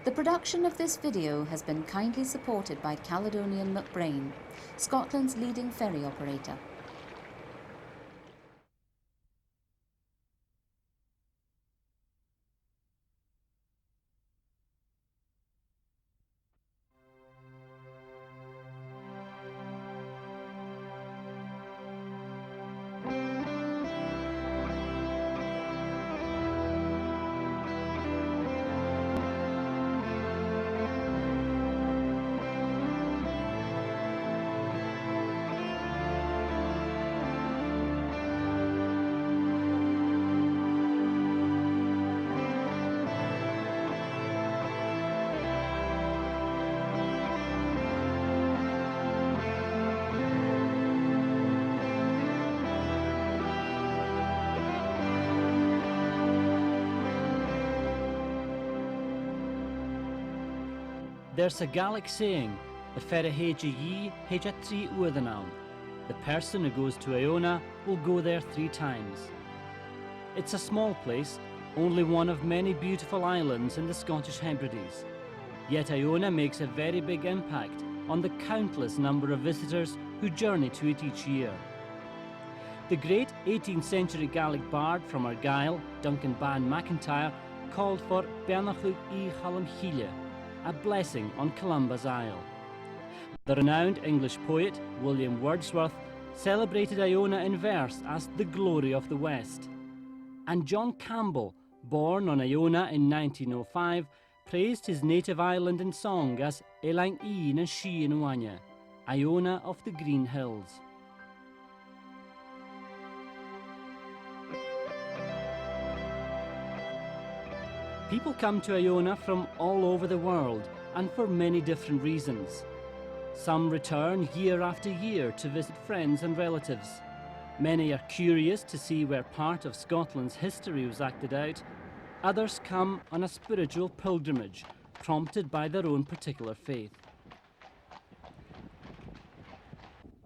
The production of this video has been kindly supported by Caledonian McBrain, Scotland's leading ferry operator. There's a Gaelic saying, the ferahage yi heja tri uadanaun. The person who goes to Iona will go there 3 times. It's a small place, only one of many beautiful islands in the Scottish Hebrides. Yet Iona makes a very big impact on the countless number of visitors who journey to it each year. The great 18th century Gaelic bard from Argyll, Duncan Ban MacIntyre, called for Bernachug I Chalam Chile, a blessing on Columba's Isle. The renowned English poet William Wordsworth celebrated Iona in verse as the glory of the West. And John Campbell, born on Iona in 1905, praised his native island in song as Elang Ian and She in Wanya, Iona of the Green Hills. People come to Iona from all over the world and for many different reasons. Some return year after year to visit friends and relatives. Many are curious to see where part of Scotland's history was acted out. Others come on a spiritual pilgrimage, prompted by their own particular faith.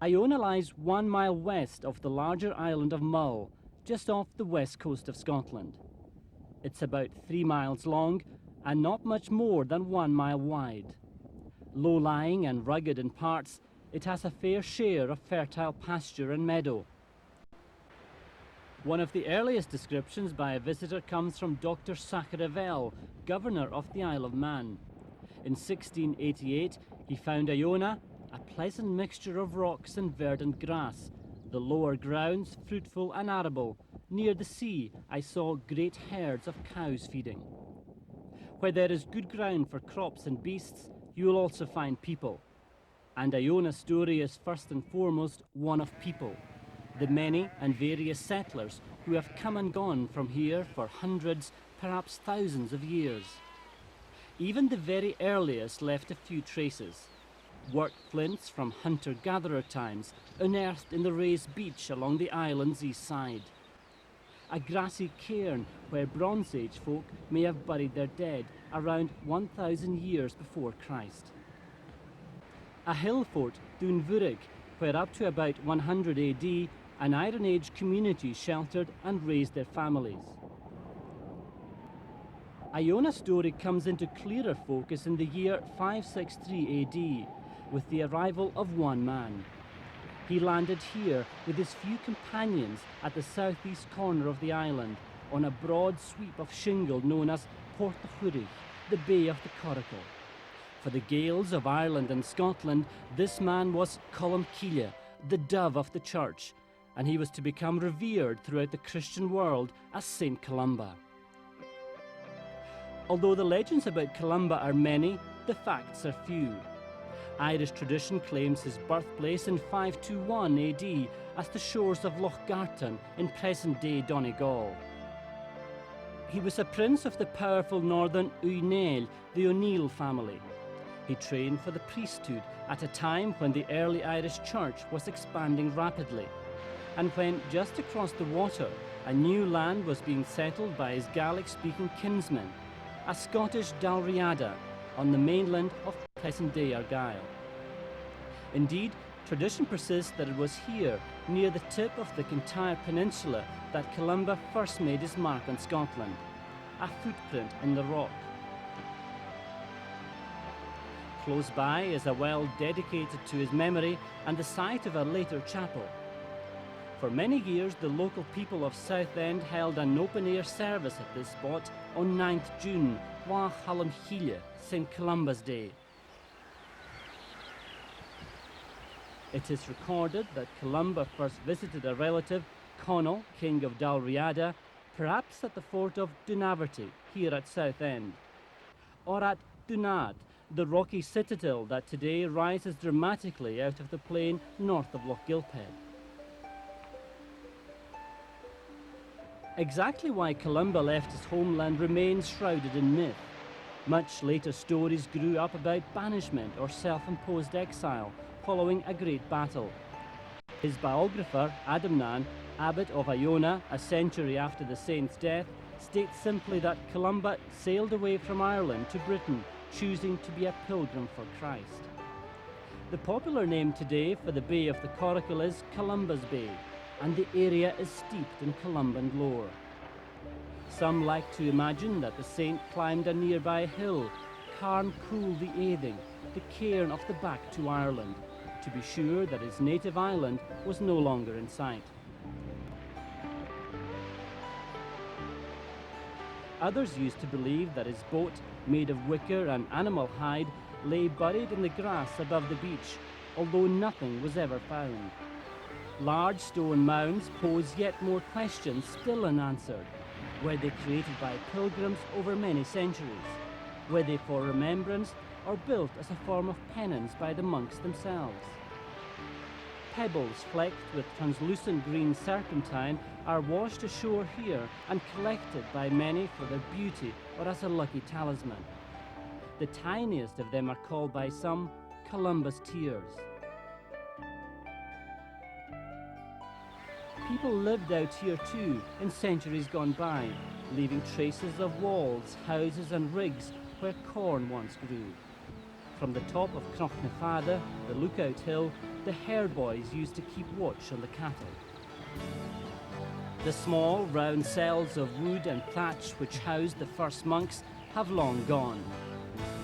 Iona lies 1 mile west of the larger island of Mull, just off the west coast of Scotland. It's about 3 miles long and not much more than 1 mile wide. Low-lying and rugged in parts, it has a fair share of fertile pasture and meadow. One of the earliest descriptions by a visitor comes from Dr. Sacherevel, governor of the Isle of Man. In 1688, he found Iona a pleasant mixture of rocks and verdant grass, the lower grounds fruitful and arable. Near the sea, I saw great herds of cows feeding. Where there is good ground for crops and beasts, you will also find people. And Iona's story is first and foremost one of people, the many and various settlers who have come and gone from here for hundreds, perhaps thousands of years. Even the very earliest left a few traces. Worked flints from hunter-gatherer times unearthed in the raised beach along the island's east side. A grassy cairn where Bronze Age folk may have buried their dead around 1,000 years before Christ. A hill fort, Dunvurig, where up to about 100 AD, an Iron Age community sheltered and raised their families. Iona's story comes into clearer focus in the year 563 AD, with the arrival of one man. He landed here with his few companions at the southeast corner of the island, on a broad sweep of shingle known as Port Churich, the Bay of the Coracle. For the Gaels of Ireland and Scotland, this man was Columba, the dove of the church, and he was to become revered throughout the Christian world as Saint Columba. Although the legends about Columba are many, the facts are few. Irish tradition claims his birthplace in 521 AD as the shores of Loch Gartan in present-day Donegal. He was a prince of the powerful northern Uynel, the O'Neill family. He trained for the priesthood at a time when the early Irish church was expanding rapidly, and when, just across the water, a new land was being settled by his Gaelic-speaking kinsmen, a Scottish Dalriada, on the mainland of present-day Argyll. Indeed, tradition persists that it was here, near the tip of the Kintyre Peninsula, that Columba first made his mark on Scotland, a footprint in the rock. Close by is a well dedicated to his memory and the site of a later chapel. For many years, the local people of Southend held an open-air service at this spot on 9th June, Wa Hallamchile, St. Columba's Day. It is recorded that Columba first visited a relative, Conall, king of Dalriada, perhaps at the fort of Dunaverty, here at Southend, or at Dunad, the rocky citadel that today rises dramatically out of the plain north of Loch Gilphead. Exactly why Columba left his homeland remains shrouded in myth. Much later stories grew up about banishment or self-imposed exile following a great battle. His biographer, Adamnan, abbot of Iona, a century after the saint's death, states simply that Columba sailed away from Ireland to Britain, choosing to be a pilgrim for Christ. The popular name today for the Bay of the Coracle is Columba's Bay, and the area is steeped in Columban lore. Some like to imagine that the saint climbed a nearby hill, Carn Cool the Athing, the cairn of the back to Ireland, to be sure that his native island was no longer in sight. Others used to believe that his boat, made of wicker and animal hide, lay buried in the grass above the beach, although nothing was ever found. Large stone mounds pose yet more questions still unanswered. Were they created by pilgrims over many centuries? Were they for remembrance or built as a form of penance by the monks themselves? Pebbles flecked with translucent green serpentine are washed ashore here and collected by many for their beauty or as a lucky talisman. The tiniest of them are called by some Columba's Tears. People lived out here too in centuries gone by, leaving traces of walls, houses and rigs where corn once grew. From the top of Crochnafada, the lookout hill, the hare boys used to keep watch on the cattle. The small round cells of wood and thatch which housed the first monks have long gone.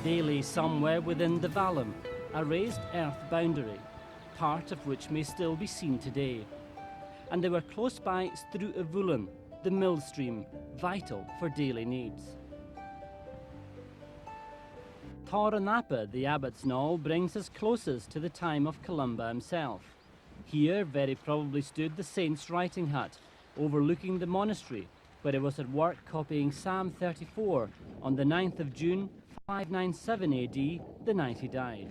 They lay somewhere within the vallum, a raised earth boundary, part of which may still be seen today. And they were close by Struavullen, the mill stream, vital for daily needs. Torranapa, the abbot's knoll, brings us closest to the time of Columba himself. Here very probably stood the saint's writing hut, overlooking the monastery, where he was at work copying Psalm 34 on the 9th of June, 597 AD, the night he died.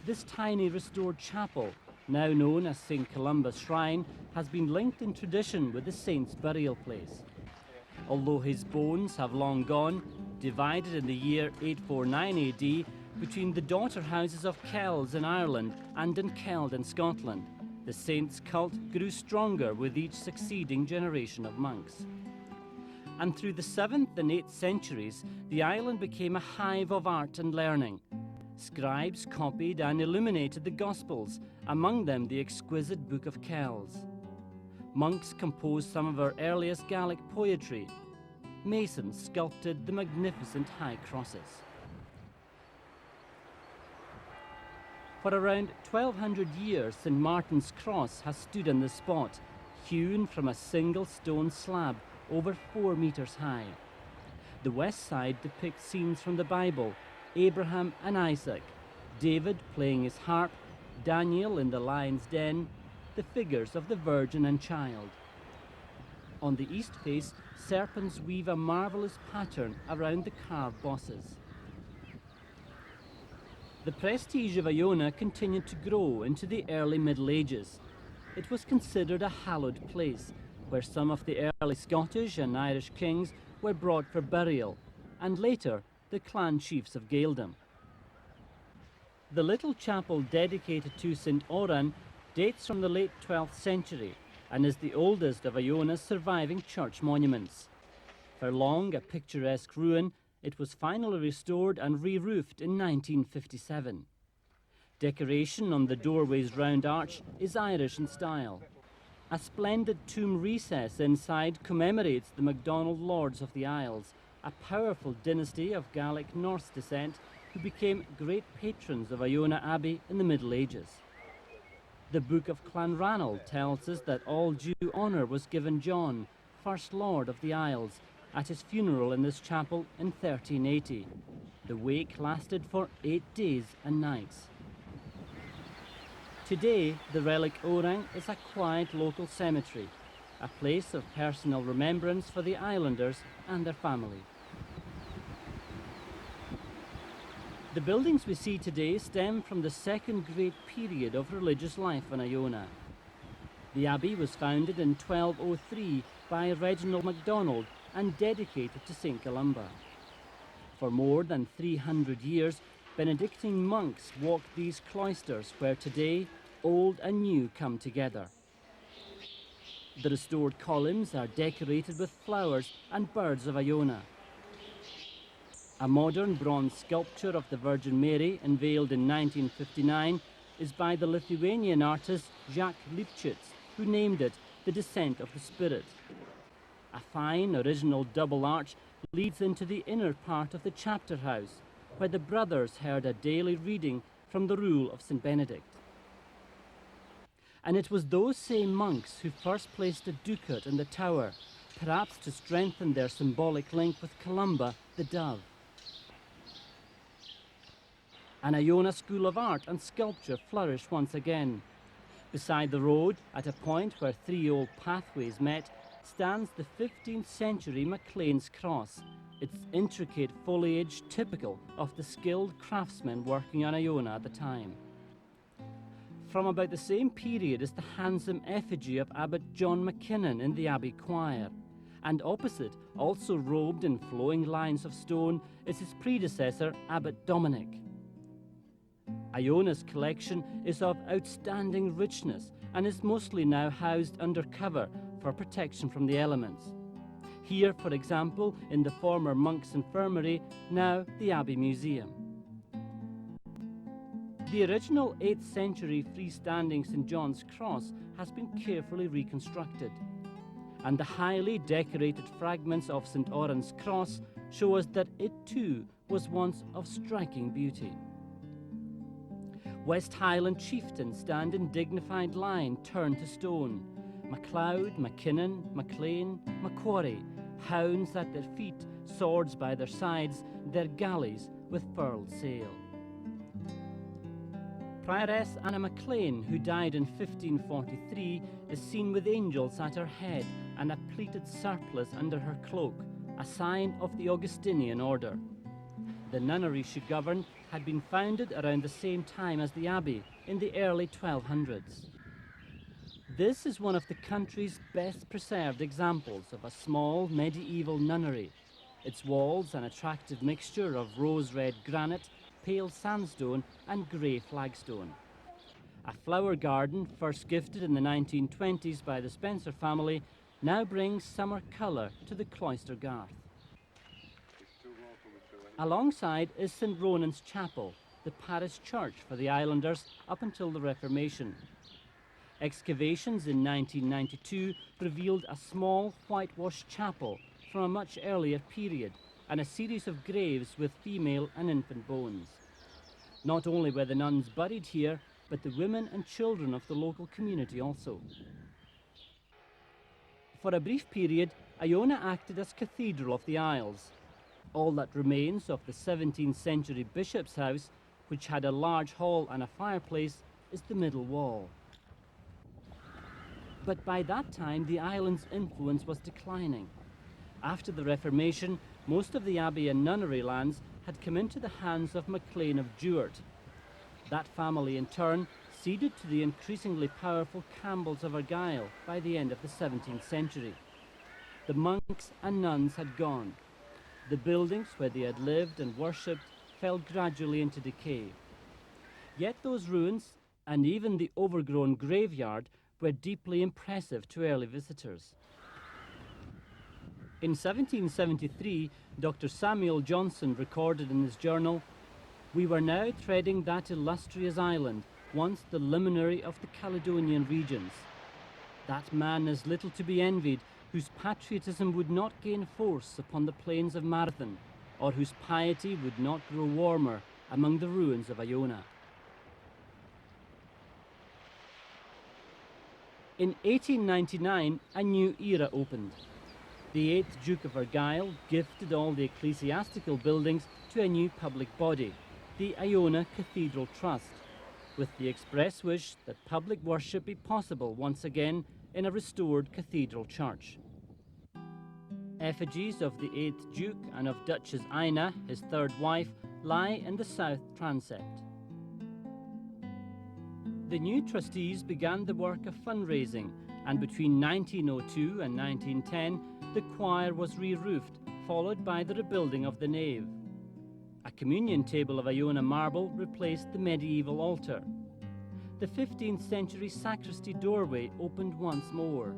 This tiny restored chapel, now known as St. Columba's Shrine, has been linked in tradition with the saint's burial place. Although his bones have long gone, divided in the year 849 AD between the daughter houses of Kells in Ireland and in Keld in Scotland, the saint's cult grew stronger with each succeeding generation of monks. And through the 7th and 8th centuries, the island became a hive of art and learning. Scribes copied and illuminated the Gospels, among them the exquisite Book of Kells. Monks composed some of our earliest Gaelic poetry. Masons sculpted the magnificent high crosses. For around 1200 years, St. Martin's Cross has stood on the spot, hewn from a single stone slab over 4 meters high. The west side depicts scenes from the Bible, Abraham and Isaac, David playing his harp, Daniel in the lion's den, the figures of the Virgin and Child. On the east face, serpents weave a marvellous pattern around the carved bosses. The prestige of Iona continued to grow into the early Middle Ages. It was considered a hallowed place, where some of the early Scottish and Irish kings were brought for burial, and later the clan chiefs of Gaeldom. The little chapel dedicated to St. Oran dates from the late 12th century and is the oldest of Iona's surviving church monuments. For long a picturesque ruin, it was finally restored and re-roofed in 1957. Decoration on the doorway's round arch is Irish in style. A splendid tomb recess inside commemorates the MacDonald Lords of the Isles, a powerful dynasty of Gaelic Norse descent who became great patrons of Iona Abbey in the Middle Ages. The Book of Clanranald tells us that all due honour was given John, First Lord of the Isles, at his funeral in this chapel in 1380. The wake lasted for 8 days and nights. Today, the relic Orang is a quiet local cemetery, a place of personal remembrance for the islanders and their family. The buildings we see today stem from the second great period of religious life in Iona. The abbey was founded in 1203 by Reginald MacDonald and dedicated to St. Columba. For more than 300 years, Benedictine monks walked these cloisters where today old and new come together. The restored columns are decorated with flowers and birds of Iona. A modern bronze sculpture of the Virgin Mary, unveiled in 1959, is by the Lithuanian artist Jacques Lipchitz, who named it the Descent of the Spirit. A fine, original double arch leads into the inner part of the chapter house, where the brothers heard a daily reading from the Rule of St. Benedict. And it was those same monks who first placed a ducat in the tower, perhaps to strengthen their symbolic link with Columba, the dove. An Iona school of art and sculpture flourished once again. Beside the road, at a point where 3 old pathways met, stands the 15th century MacLean's Cross, its intricate foliage typical of the skilled craftsmen working on Iona at the time. From about the same period is the handsome effigy of Abbot John McKinnon in the Abbey choir, and opposite, also robed in flowing lines of stone, is his predecessor, Abbot Dominic. Iona's collection is of outstanding richness and is mostly now housed under cover for protection from the elements. Here, for example, in the former monks' infirmary, now the Abbey Museum. The original 8th century freestanding St. John's Cross has been carefully reconstructed, and the highly decorated fragments of St. Oran's Cross show us that it too was once of striking beauty. West Highland chieftains stand in dignified line turned to stone. MacLeod, McKinnon, MacLean, Macquarie, hounds at their feet, swords by their sides, their galleys with furled sail. Prioress Anna MacLean, who died in 1543, is seen with angels at her head and a pleated surplice under her cloak, a sign of the Augustinian order. The nunnery she governed had been founded around the same time as the abbey, in the early 1200s. This is one of the country's best preserved examples of a small medieval nunnery. Its walls an attractive mixture of rose-red granite, pale sandstone and grey flagstone. A flower garden, first gifted in the 1920s by the Spencer family, now brings summer colour to the cloister garth. Alongside is St. Ronan's Chapel, the parish church for the islanders up until the Reformation. Excavations in 1992 revealed a small whitewashed chapel from a much earlier period and a series of graves with female and infant bones. Not only were the nuns buried here, but the women and children of the local community also. For a brief period, Iona acted as Cathedral of the Isles. All that remains of the 17th century bishop's house, which had a large hall and a fireplace, is the middle wall. But by that time, the island's influence was declining. After the Reformation, most of the abbey and nunnery lands had come into the hands of MacLean of Duart. That family, in turn, ceded to the increasingly powerful Campbells of Argyll by the end of the 17th century. The monks and nuns had gone. The buildings where they had lived and worshipped fell gradually into decay. Yet those ruins, and even the overgrown graveyard, were deeply impressive to early visitors. In 1773, Dr. Samuel Johnson recorded in his journal, "We were now treading that illustrious island, once the luminary of the Caledonian regions. That man is little to be envied, whose patriotism would not gain force upon the plains of Marathon, or whose piety would not grow warmer among the ruins of Iona. In 1899, a new era opened. The 8th Duke of Argyll gifted all the ecclesiastical buildings to a new public body, the Iona Cathedral Trust, with the express wish that public worship be possible once again in a restored cathedral church. Effigies of the 8th Duke and of Duchess Iona, his third wife, lie in the south transept. The new trustees began the work of fundraising, and between 1902 and 1910, the choir was re-roofed, followed by the rebuilding of the nave. A communion table of Iona marble replaced the medieval altar. The 15th century sacristy doorway opened once more.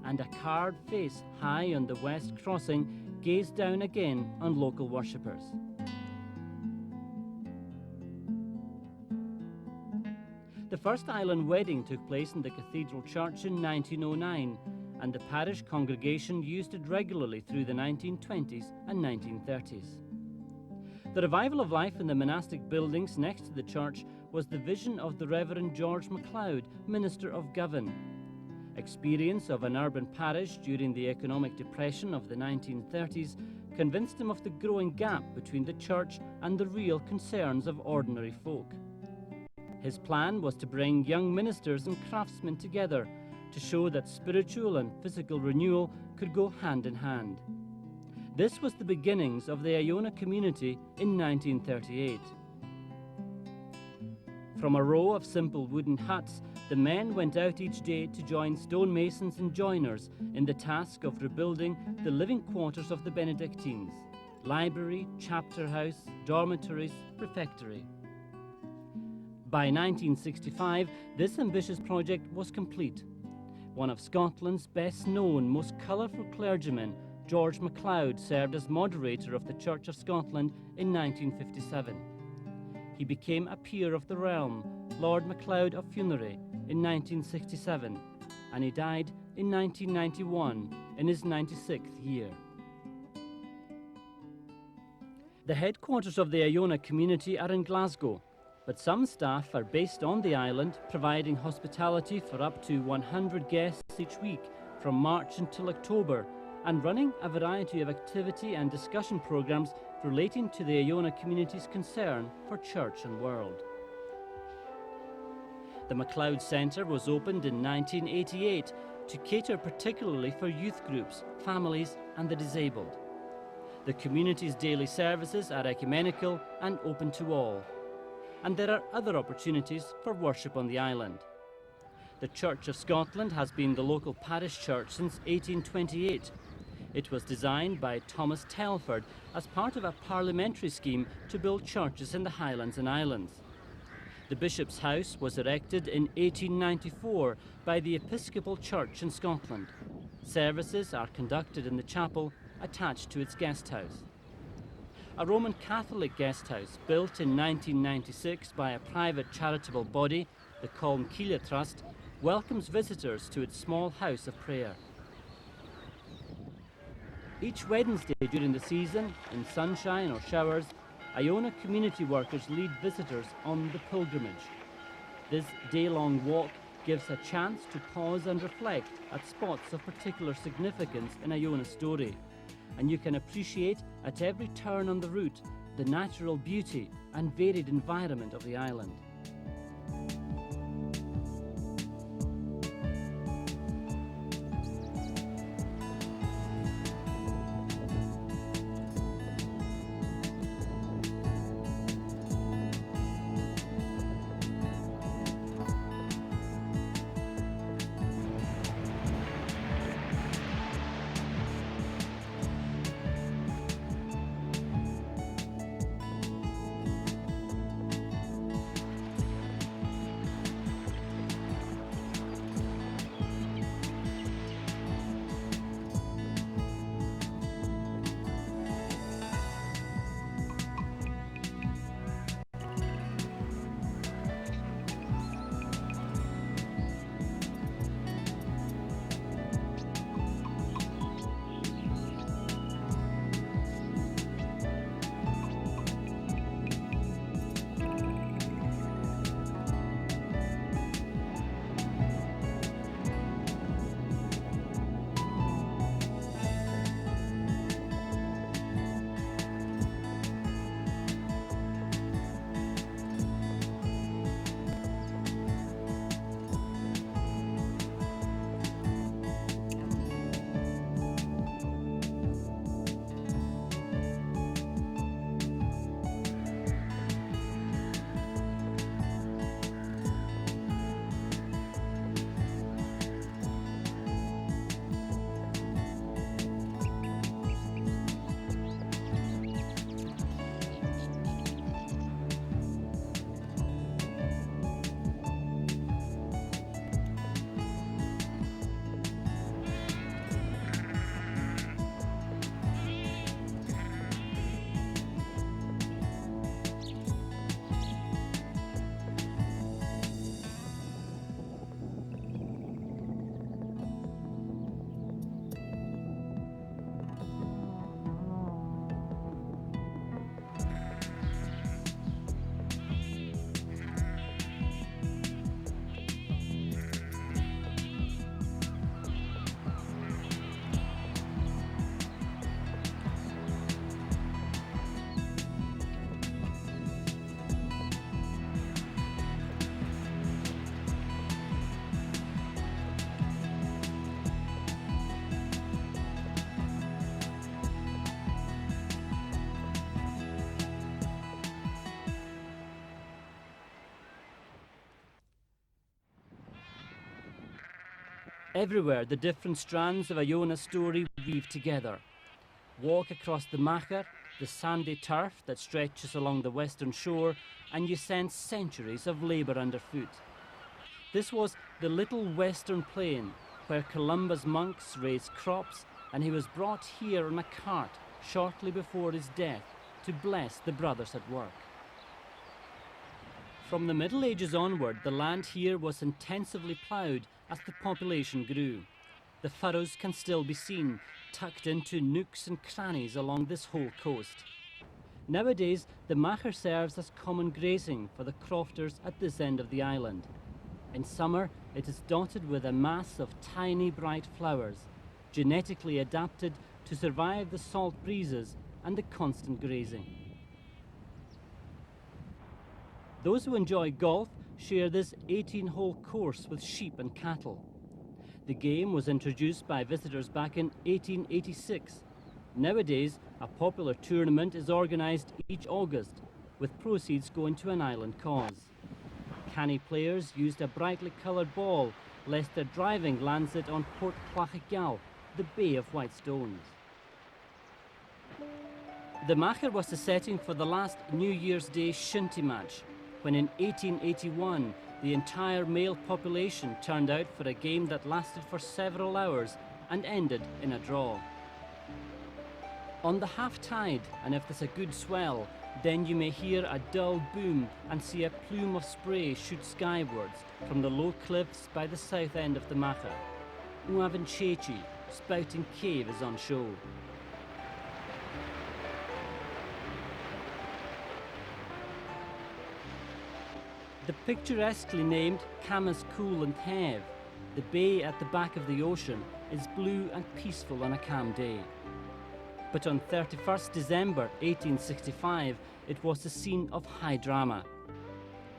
And a carved face high on the west crossing gazed down again on local worshippers. The first island wedding took place in the cathedral church in 1909, and the parish congregation used it regularly through the 1920s and 1930s. The revival of life in the monastic buildings next to the church was the vision of the Reverend George MacLeod, minister of Govan. Experience of an urban parish during the economic depression of the 1930s convinced him of the growing gap between the church and the real concerns of ordinary folk. His plan was to bring young ministers and craftsmen together to show that spiritual and physical renewal could go hand in hand. This was the beginnings of the Iona community in 1938. From a row of simple wooden huts, the men went out each day to join stonemasons and joiners in the task of rebuilding the living quarters of the Benedictines: library, chapter house, dormitories, refectory. By 1965, this ambitious project was complete. One of Scotland's best known, most colourful clergymen, George MacLeod, served as moderator of the Church of Scotland in 1957. He became a peer of the realm, Lord MacLeod of Funerey, in 1967, and he died in 1991 in his 96th year. The headquarters of the Iona community are in Glasgow, but some staff are based on the island, providing hospitality for up to 100 guests each week from March until October, and running a variety of activity and discussion programs relating to the Iona community's concern for church and world. The MacLeod Centre was opened in 1988 to cater particularly for youth groups, families and the disabled. The community's daily services are ecumenical and open to all, and there are other opportunities for worship on the island. The Church of Scotland has been the local parish church since 1828. It was designed by Thomas Telford as part of a parliamentary scheme to build churches in the Highlands and Islands. The Bishop's House was erected in 1894 by the Episcopal Church in Scotland. Services are conducted in the chapel attached to its guest house. A Roman Catholic guest house built in 1996 by a private charitable body, the Columba Trust, welcomes visitors to its small house of prayer. Each Wednesday during the season, in sunshine or showers, Iona community workers lead visitors on the pilgrimage. This day-long walk gives a chance to pause and reflect at spots of particular significance in Iona's story, and you can appreciate at every turn on the route the natural beauty and varied environment of the island. Everywhere the different strands of Iona's story weave together. Walk across the Macher, the sandy turf that stretches along the western shore, and you sense centuries of labour underfoot. This was the little western plain where Columba's monks raised crops, and he was brought here on a cart shortly before his death to bless the brothers at work. From the Middle Ages onward, the land here was intensively ploughed as the population grew. The furrows can still be seen, tucked into nooks and crannies along this whole coast. Nowadays, the Macher serves as common grazing for the crofters at this end of the island. In summer, it is dotted with a mass of tiny bright flowers, genetically adapted to survive the salt breezes and the constant grazing. Those who enjoy golf share this 18-hole course with sheep and cattle. The game was introduced by visitors back in 1886. Nowadays, a popular tournament is organised each August, with proceeds going to an island cause. Canny players used a brightly coloured ball, lest their driving lands it on Port Clachigal, the Bay of White Stones. The Macher was the setting for the last New Year's Day shinty match, when in 1881 the entire male population turned out for a game that lasted for several hours and ended in a draw. On the half tide, and if there's a good swell, then you may hear a dull boom and see a plume of spray shoot skywards from the low cliffs by the south end of the Macher. Uavinchechi, Spouting Cave, is on show. The picturesquely named Camas Cool and Hev, the bay at the back of the ocean, is blue and peaceful on a calm day. But on 31st December 1865, it was the scene of high drama.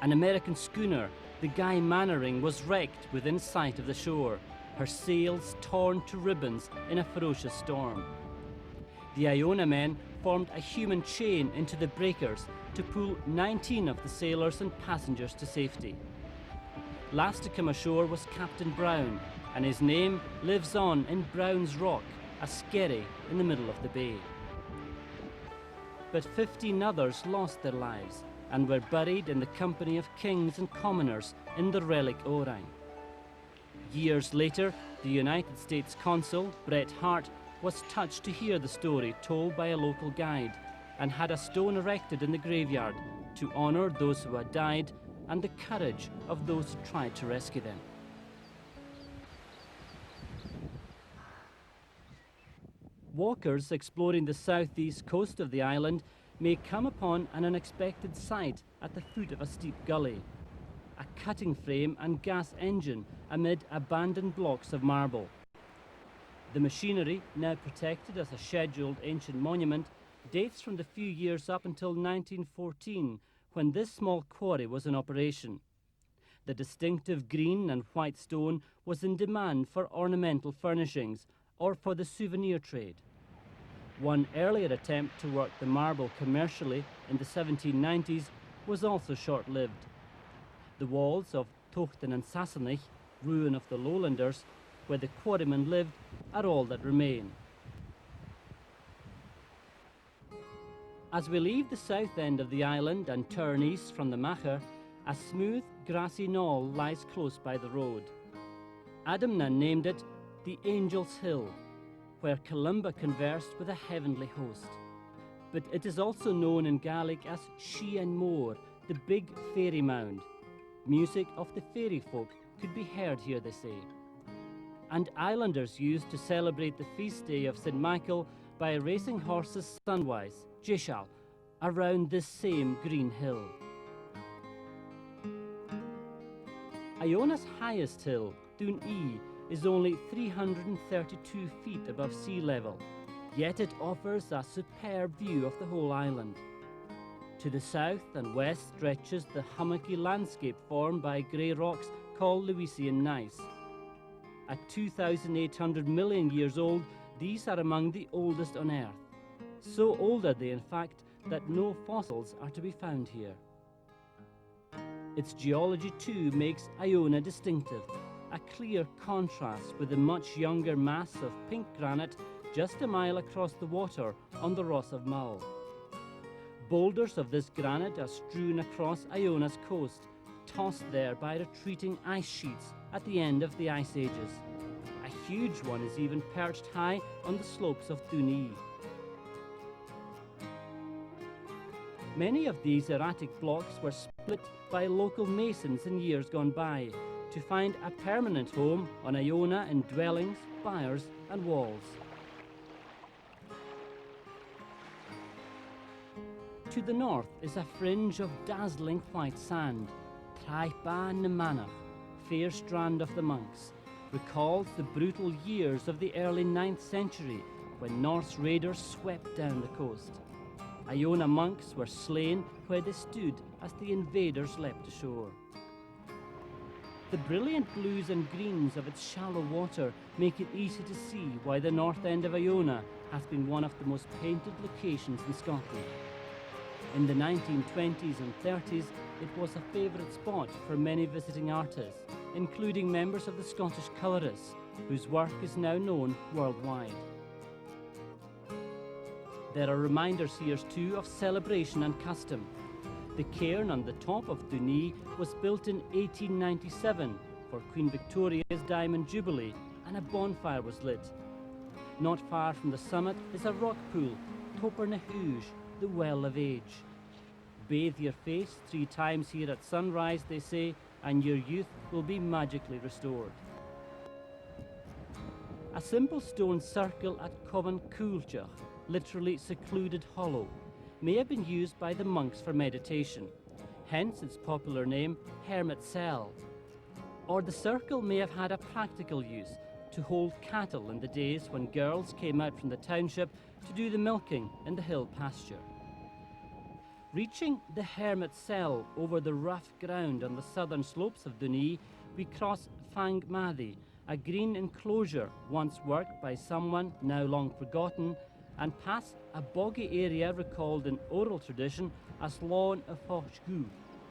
An American schooner, the Guy Mannering, was wrecked within sight of the shore, her sails torn to ribbons in a ferocious storm. The Iona men formed a human chain into the breakers to pull 19 of the sailors and passengers to safety. Last to come ashore was Captain Brown, and his name lives on in Brown's Rock, a skerry in the middle of the bay. But 15 others lost their lives and were buried in the company of kings and commoners in the relic Orang. Years later, the United States Consul, Bret Harte, was touched to hear the story told by a local guide and had a stone erected in the graveyard to honour those who had died and the courage of those who tried to rescue them. Walkers exploring the southeast coast of the island may come upon an unexpected sight at the foot of a steep gully: a cutting frame and gas engine amid abandoned blocks of marble. The machinery, now protected as a scheduled ancient monument, dates from the few years up until 1914, when this small quarry was in operation. The distinctive green and white stone was in demand for ornamental furnishings or for the souvenir trade. One earlier attempt to work the marble commercially in the 1790s was also short-lived. The walls of Tochten and Sassenich, ruin of the lowlanders, where the quarrymen lived, are all that remain. As we leave the south end of the island and turn east from the Macher, a smooth, grassy knoll lies close by the road. Adamna named it the Angel's Hill, where Columba conversed with a heavenly host. But it is also known in Gaelic as Shean Moor, the big fairy mound. Music of the fairy folk could be heard here, they say. And islanders used to celebrate the feast day of St. Michael by racing horses sunwise, Jishal, around this same green hill. Iona's highest hill, Dún E, is only 332 feet above sea level, yet it offers a superb view of the whole island. To the south and west stretches the hummocky landscape formed by grey rocks called Lewisian gneiss. At 2,800 million years old, these are among the oldest on Earth. So old are they, in fact, that no fossils are to be found here. Its geology, too, makes Iona distinctive. a clear contrast with the much younger mass of pink granite just a mile across the water on the Ross of Mull. Boulders of this granite are strewn across Iona's coast, tossed there by retreating ice sheets at the end of the Ice Ages. A huge one is even perched high on the slopes of Dunee. Many of these erratic blocks were split by local masons in years gone by to find a permanent home on Iona in dwellings, byres and walls. To the north is a fringe of dazzling white sand. Traeba Nemanach, fair strand of the monks, recalls the brutal years of the early 9th century when Norse raiders swept down the coast. Iona monks were slain where they stood as the invaders leapt ashore. The brilliant blues and greens of its shallow water make it easy to see why the north end of Iona has been one of the most painted locations in Scotland. In the 1920s and 30s, it was a favourite spot for many visiting artists, including members of the Scottish colourists, whose work is now known worldwide. There are reminders here too of celebration and custom. The cairn on the top of Dunee was built in 1897 for Queen Victoria's Diamond Jubilee, and a bonfire was lit. Not far from the summit is a rock pool, Toper na Hooge, the Well of Age. Bathe your face 3 times here at sunrise, they say, and your youth will be magically restored. A simple stone circle at Covan Coolchach, literally secluded hollow, may have been used by the monks for meditation, hence its popular name, Hermit Cell. Or the circle may have had a practical use, to hold cattle in the days when girls came out from the township to do the milking in the hill pasture. Reaching the Hermit Cell over the rough ground on the southern slopes of Dunee, we cross Fangmathy, a green enclosure once worked by someone now long forgotten, and pass a boggy area recalled in oral tradition as Lawn of Hochgu,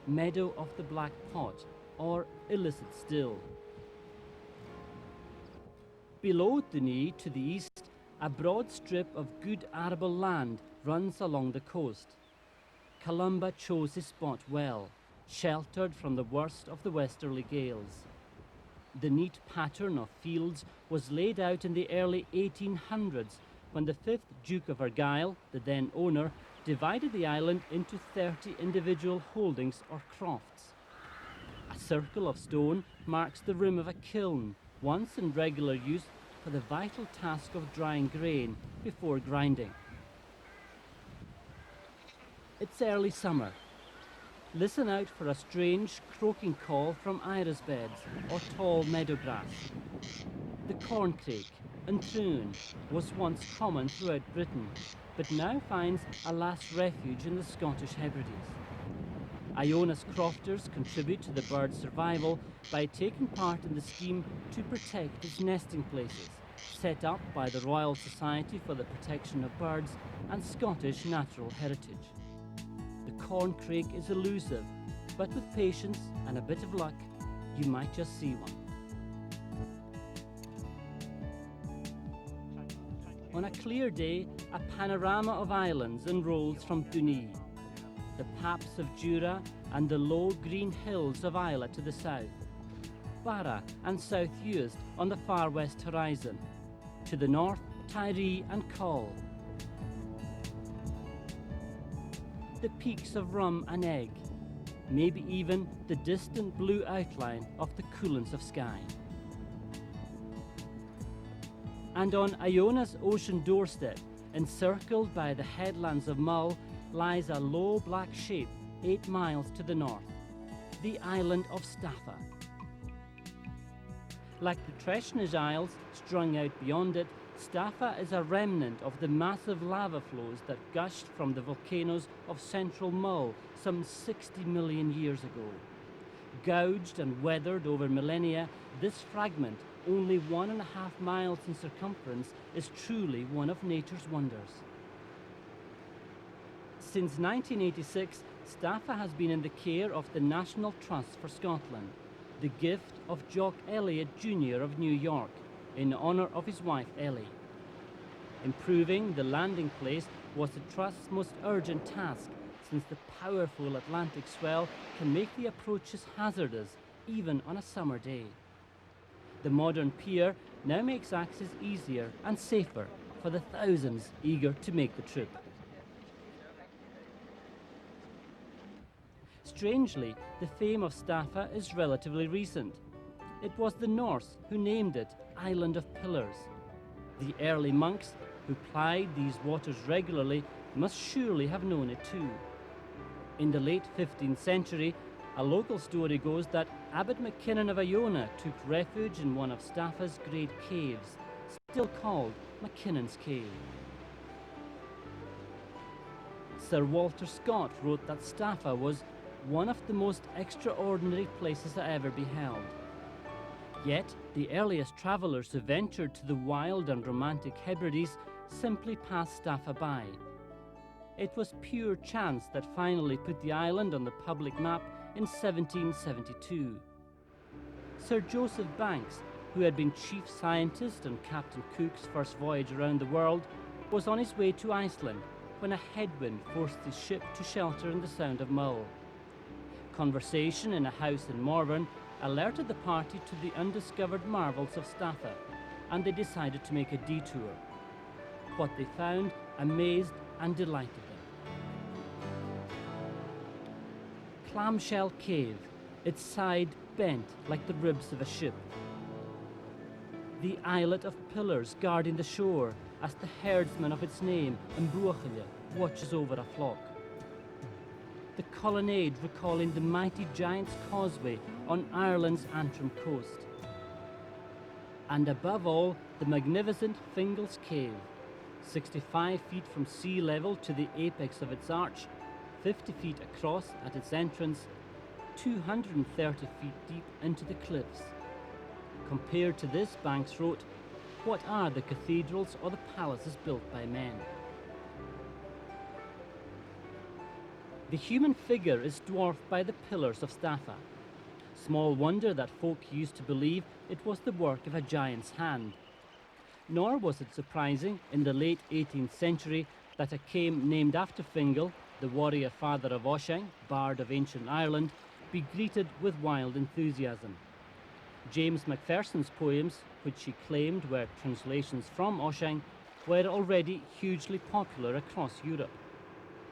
Meadow of the Black Pot, or Illicit Still. Below Dunee to the east, a broad strip of good arable land runs along the coast. Columba chose his spot well, sheltered from the worst of the westerly gales. The neat pattern of fields was laid out in the early 1800s when the 5th Duke of Argyll, the then owner, divided the island into 30 individual holdings or crofts. A circle of stone marks the rim of a kiln, once in regular use for the vital task of drying grain before grinding. It's early summer. Listen out for a strange croaking call from iris beds or tall meadow grass. The corncrake and troon was once common throughout Britain, but now finds a last refuge in the Scottish Hebrides. Iona's crofters contribute to the bird's survival by taking part in the scheme to protect its nesting places, set up by the Royal Society for the Protection of Birds and Scottish Natural Heritage. The corncrake is elusive, but with patience and a bit of luck, you might just see one. On a clear day, a panorama of islands unrolls from Dunee, the paps of Jura and the low green hills of Islay to the south, Barra and South Uist on the far west horizon, to the north, Tiree and Coll, the peaks of Rum and Egg, maybe even the distant blue outline of the Coolants of Skye. And on Iona's ocean doorstep, encircled by the headlands of Mull, lies a low black shape 8 miles to the north, the island of Staffa. Like the Treshnage Isles strung out beyond it, Staffa is a remnant of the massive lava flows that gushed from the volcanoes of central Mull some 60 million years ago. Gouged and weathered over millennia, this fragment, only 1.5 miles in circumference, is truly one of nature's wonders. Since 1986, Staffa has been in the care of the National Trust for Scotland. the gift of Jock Elliott Jr. of New York, in honour of his wife Ellie. Improving the landing place was the Trust's most urgent task, since the powerful Atlantic swell can make the approaches hazardous, even on a summer day. The modern pier now makes access easier and safer for the thousands eager to make the trip. Strangely, the fame of Staffa is relatively recent. It was the Norse who named it Island of Pillars. The early monks who plied these waters regularly must surely have known it too. In the late 15th century, a local story goes that Abbot MacKinnon of Iona took refuge in one of Staffa's great caves, still called MacKinnon's Cave. Sir Walter Scott wrote that Staffa was one of the most extraordinary places I ever beheld. Yet, the earliest travellers who ventured to the wild and romantic Hebrides simply passed Staffa by. It was pure chance that finally put the island on the public map in 1772. Sir Joseph Banks, who had been chief scientist on Captain Cook's first voyage around the world, was on his way to Iceland when a headwind forced his ship to shelter in the Sound of Mull. Conversation in a house in Morven alerted the party to the undiscovered marvels of Staffa, and they decided to make a detour. What they found amazed and delighted them. Clamshell Cave, its side bent like the ribs of a ship. The islet of pillars guarding the shore as the herdsman of its name, Mbruachile, watches over a flock. The colonnade recalling the mighty Giant's Causeway on Ireland's Antrim coast. And above all, the magnificent Fingal's Cave, 65 feet from sea level to the apex of its arch, 50 feet across at its entrance, 230 feet deep into the cliffs. Compared to this, Banks wrote, what are the cathedrals or the palaces built by men? The human figure is dwarfed by the pillars of Staffa. Small wonder that folk used to believe it was the work of a giant's hand. Nor was it surprising in the late 18th century that a cave named after Fingal, the warrior father of Ossian, bard of ancient Ireland, be greeted with wild enthusiasm. James Macpherson's poems, which he claimed were translations from Ossian, were already hugely popular across Europe.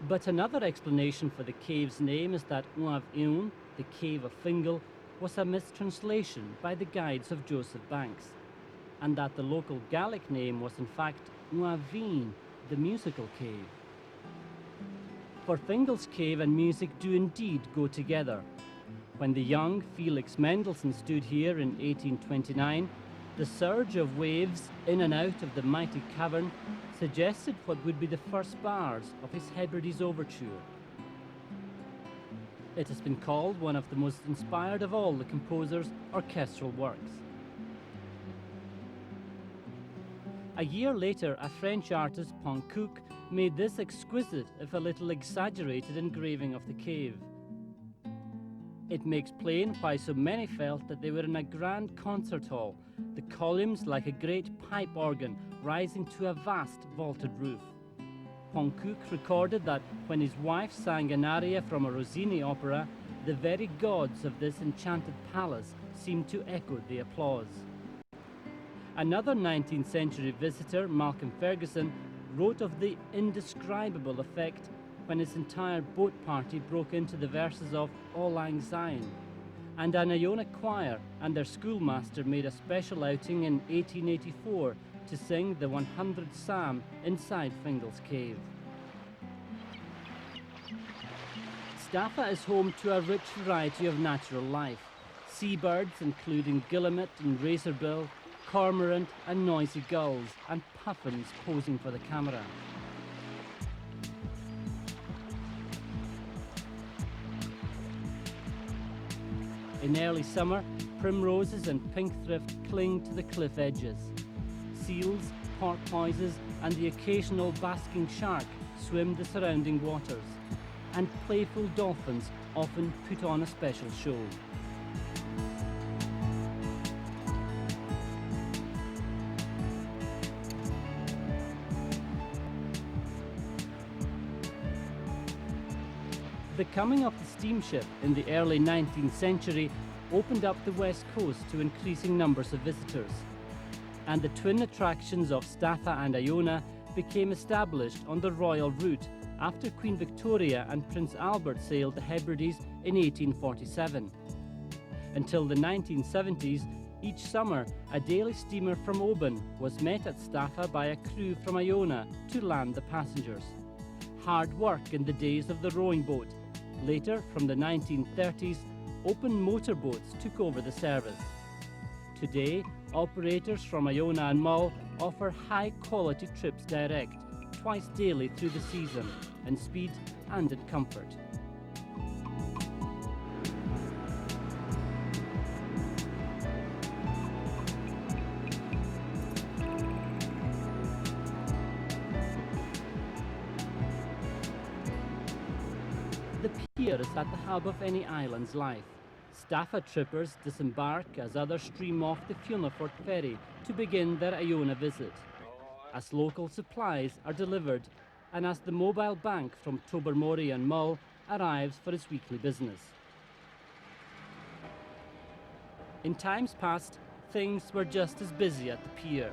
But another explanation for the cave's name is that Uav Iwn, the cave of Fingal, was a mistranslation by the guides of Joseph Banks, and that the local Gaelic name was in fact Uaveen, the musical cave. For Fingal's cave and music do indeed go together. When the young Felix Mendelssohn stood here in 1829, the surge of waves in and out of the mighty cavern suggested what would be the first bars of his Hebrides overture. It has been called one of the most inspired of all the composer's orchestral works. A year later, a French artist, Pancook, made this exquisite, if a little exaggerated, engraving of the cave. It makes plain why so many felt that they were in a grand concert hall, the columns like a great pipe organ rising to a vast vaulted roof. Pancook recorded that when his wife sang an aria from a Rossini opera, the very gods of this enchanted palace seemed to echo the applause. Another 19th century visitor, Malcolm Ferguson, wrote of the indescribable effect when his entire boat party broke into the verses of Auld Lang Syne, and an Iona choir and their schoolmaster made a special outing in 1884 to sing the 100th Psalm inside Fingal's Cave. Staffa is home to a rich variety of natural life. Seabirds including guillemot and razorbill, cormorant and noisy gulls, and puffins posing for the camera. In early summer, primroses and pinkthrift cling to the cliff edges. Seals, porpoises, and the occasional basking shark swim the surrounding waters, and playful dolphins often put on a special show. The coming of the steamship in the early 19th century opened up the west coast to increasing numbers of visitors, and the twin attractions of Staffa and Iona became established on the royal route after Queen Victoria and Prince Albert sailed the Hebrides in 1847. Until the 1970s, each summer a daily steamer from Oban was met at Staffa by a crew from Iona to land the passengers. Hard work in the days of the rowing boat. Later, from the 1930s, open motorboats took over the service. Today, operators from Iona and Mull offer high-quality trips direct, twice daily through the season, in speed and in comfort. The pier is at the hub of any island's life. Staffa trippers disembark as others stream off the Fort ferry to begin their Iona visit, as local supplies are delivered and as the mobile bank from Tobermory and Mull arrives for its weekly business. In times past, things were just as busy at the pier.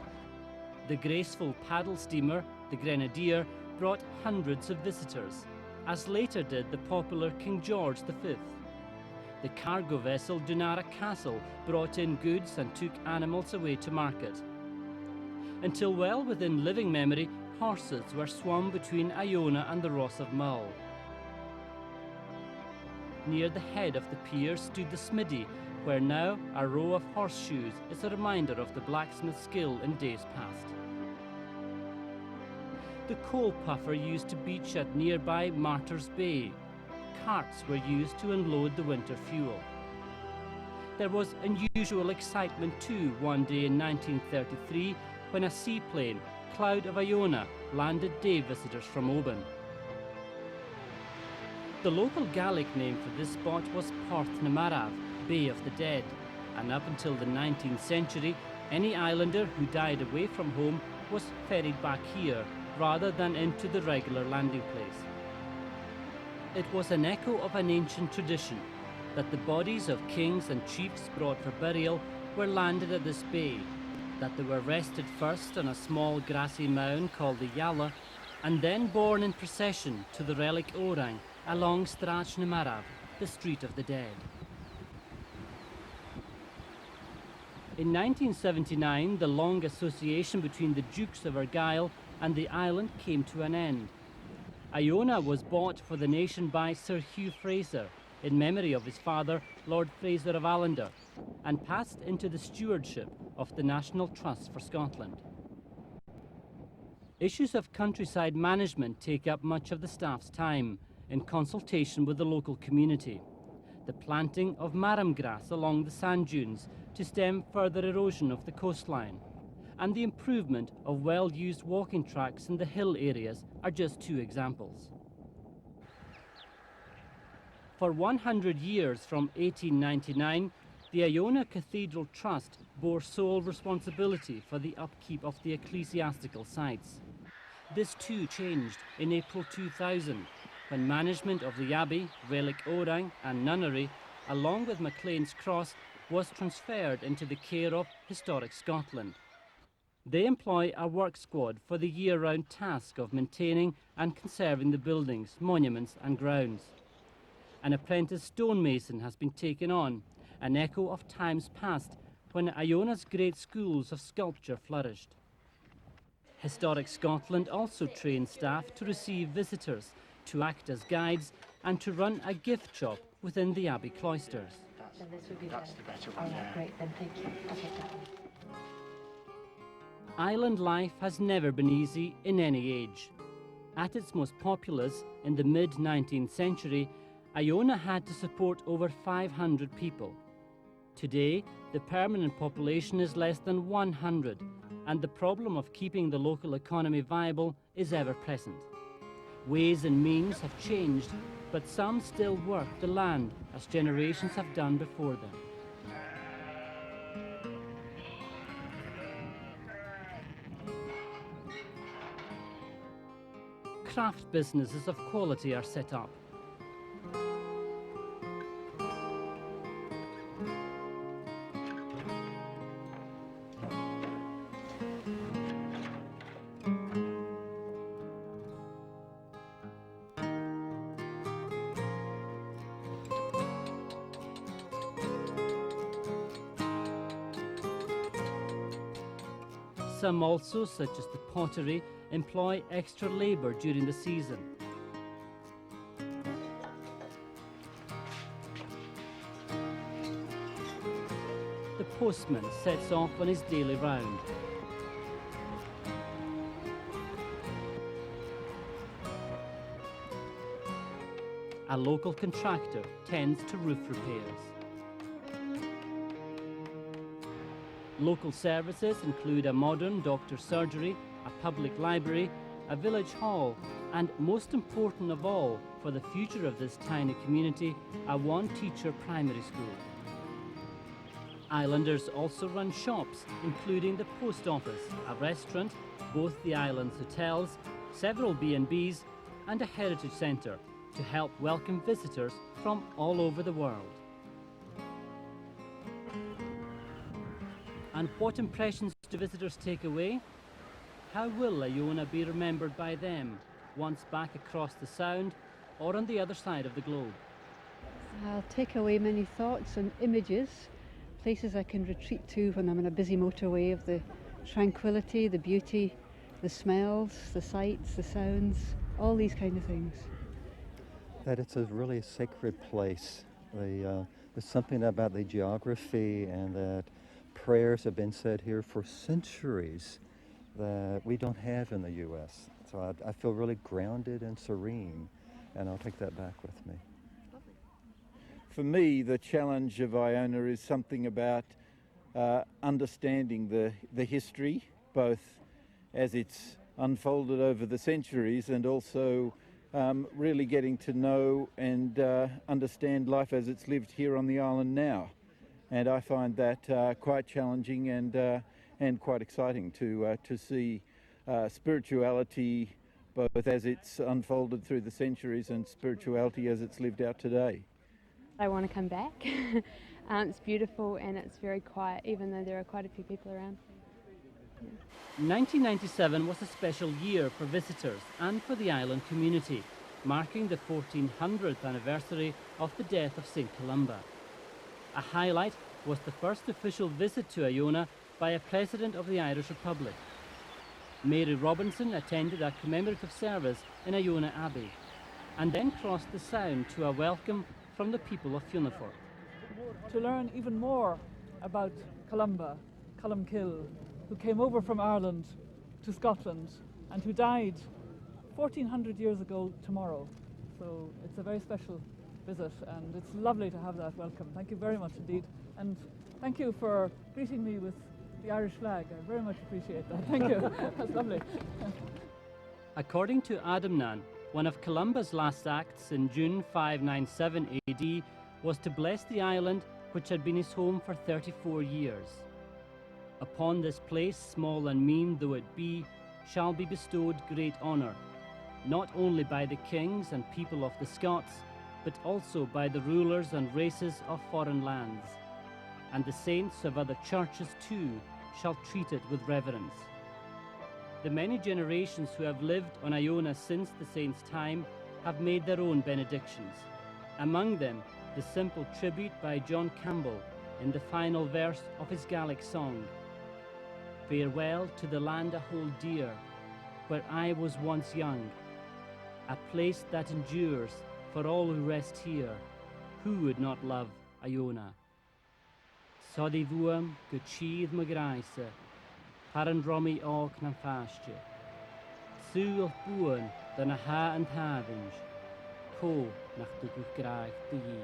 The graceful paddle steamer, the Grenadier, brought hundreds of visitors, as later did the popular King George V. The cargo vessel Dunara Castle brought in goods and took animals away to market. Until well within living memory, horses were swum between Iona and the Ross of Mull. Near the head of the pier stood the smithy, where now a row of horseshoes is a reminder of the blacksmith's skill in days past. The coal puffer used to beach at nearby Martyrs Bay. Carts were used to unload the winter fuel. There was unusual excitement too one day in 1933 when a seaplane, Cloud of Iona, landed day visitors from Oban. The local Gaelic name for this spot was Porth na Marav, Bay of the Dead, and up until the 19th century, any islander who died away from home was ferried back here rather than into the regular landing place. It was an echo of an ancient tradition that the bodies of kings and chiefs brought for burial were landed at this bay, that they were rested first on a small grassy mound called the Yalla, and then borne in procession to the relic Orang along Strach na Marav, the Street of the Dead. In 1979, the long association between the Dukes of Argyll and the island came to an end. Iona was bought for the nation by Sir Hugh Fraser, in memory of his father, Lord Fraser of Allender, and passed into the stewardship of the National Trust for Scotland. Issues of countryside management take up much of the staff's time, in consultation with the local community. The planting of marram grass along the sand dunes to stem further erosion of the coastline, and the improvement of well-used walking tracks in the hill areas are just two examples. For 100 years from 1899, the Iona Cathedral Trust bore sole responsibility for the upkeep of the ecclesiastical sites. This too changed in April 2000, when management of the Abbey, Relic Orang and Nunnery, along with Maclean's Cross, was transferred into the care of Historic Scotland. They employ a work squad for the year-round task of maintaining and conserving the buildings, monuments and grounds. An apprentice stonemason has been taken on, an echo of times past when Iona's great schools of sculpture flourished. Historic Scotland also trains staff to receive visitors, to act as guides and to run a gift shop within the Abbey cloisters. That's the better one. Right, great, then thank you. I'll take that one. Island life has never been easy in any age. At its most populous, in the mid-19th century, Iona had to support over 500 people. Today, the permanent population is less than 100, and the problem of keeping the local economy viable is ever present. Ways and means have changed, but some still work the land as generations have done before them. Craft businesses of quality are set up. Some also, such as the pottery, employ extra labour during the season. The postman sets off on his daily round. A local contractor tends to roof repairs. Local services include a modern doctor's surgery, a public library, a village hall, and most important of all, for the future of this tiny community, a one-teacher primary school. Islanders also run shops, including the post office, a restaurant, both the island's hotels, several B&Bs, and a heritage centre to help welcome visitors from all over the world. And what impressions do visitors take away? How will Iona be remembered by them, once back across the Sound or on the other side of the globe? I'll take away many thoughts and images, places I can retreat to when I'm on a busy motorway, of the tranquility, the beauty, the smells, the sights, the sounds, all these kind of things. That it's a really sacred place. There's something about the geography, and that prayers have been said here for centuries that we don't have in the U.S. So I feel really grounded and serene, and I'll take that back with me. For me, the challenge of Iona is something about understanding the history, both as it's unfolded over the centuries, and also really getting to know and understand life as it's lived here on the island now. And I find that quite challenging and quite exciting to see spirituality both as it's unfolded through the centuries and spirituality as it's lived out today. I want to come back. It's beautiful and it's very quiet, even though there are quite a few people around. Yeah. 1997 was a special year for visitors and for the island community, marking the 1400th anniversary of the death of St. Columba. A highlight was the first official visit to Iona by a President of the Irish Republic. Mary Robinson attended a commemorative service in Iona Abbey and then crossed the Sound to a welcome from the people of Fionafort. To learn even more about Columba, Columkill, who came over from Ireland to Scotland and who died 1400 years ago tomorrow. So it's a very special visit and it's lovely to have that welcome. Thank you very much indeed. And thank you for greeting me with the Irish flag. I very much appreciate that. Thank you. That's lovely. According to Adamnan, one of Columba's last acts in June 597 AD was to bless the island which had been his home for 34 years. Upon this place, small and mean though it be, shall be bestowed great honour, not only by the kings and people of the Scots, but also by the rulers and races of foreign lands. And the saints of other churches too shall treat it with reverence. The many generations who have lived on Iona since the saints' time have made their own benedictions. Among them, the simple tribute by John Campbell in the final verse of his Gaelic song. Farewell to the land I hold dear, where I was once young, a place that endures for all who rest here. Who would not love Iona? Sodi vuam go tíad mo graise, paran romi og na fastje. Sú of buan dan a ha and havinge, ko nach du graag de ye.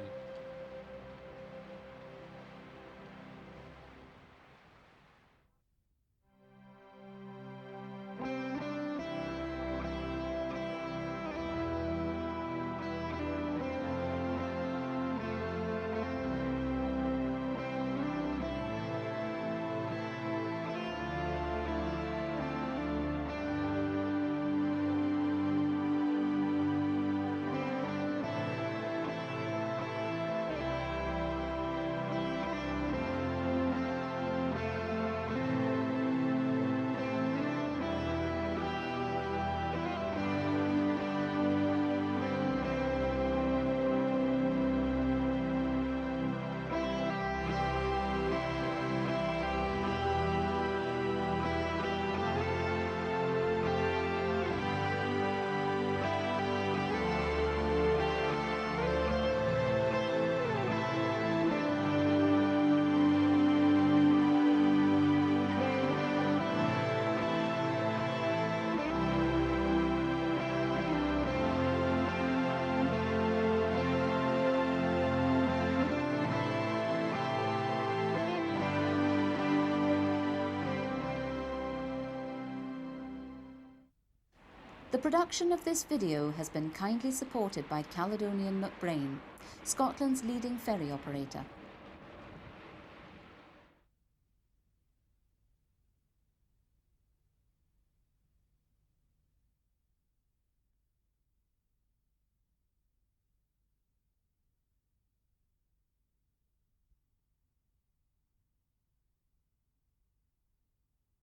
The production of this video has been kindly supported by Caledonian McBrain, Scotland's leading ferry operator.